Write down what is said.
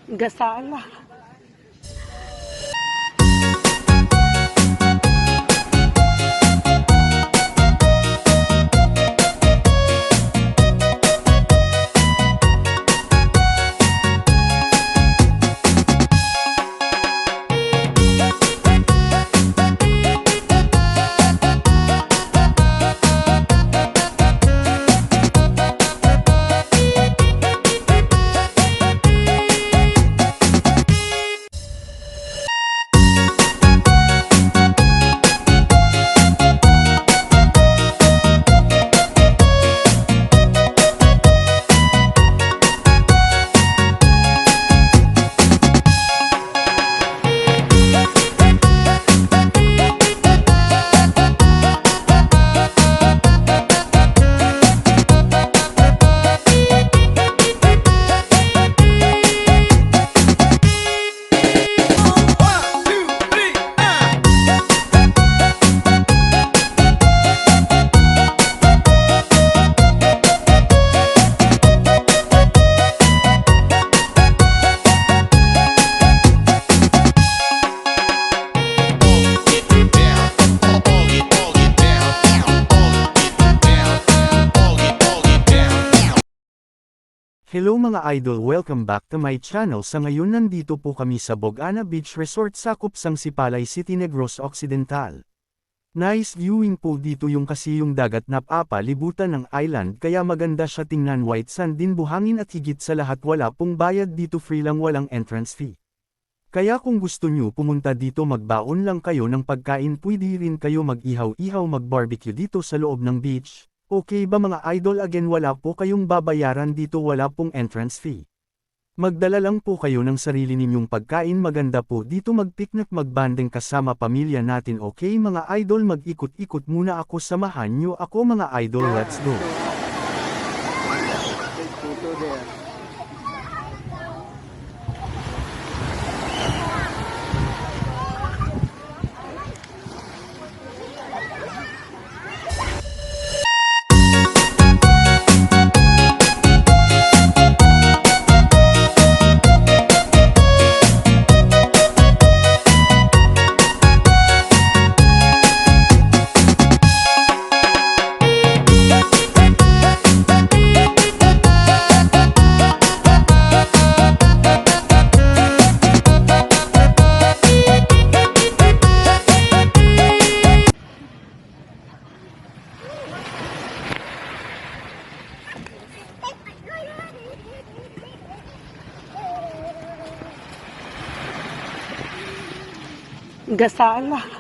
Gasala. Hello mga idol, welcome back to my channel. Sa ngayon nandito po kami sa Bogana Beach Resort sakop sang Sipalay City, Negros Occidental. Nice viewing po dito kasi yung dagat na papalibutan ng island kaya maganda siya tingnan, white sand din buhangin at higit sa lahat wala pong bayad dito, free lang, walang entrance fee. Kaya kung gusto nyo pumunta dito magbaon lang kayo ng pagkain, pwede rin kayo mag-ihaw-ihaw, mag-barbecue dito sa loob ng beach. Okay ba mga idol? Again, wala po kayong babayaran dito, wala pong entrance fee. Magdala lang po kayo ng sarili ninyong pagkain, maganda po dito mag-picnic, mag-banding kasama pamilya natin. Okay mga idol, mag-ikot-ikot muna ako, samahan nyo ako mga idol, let's go. Gasala.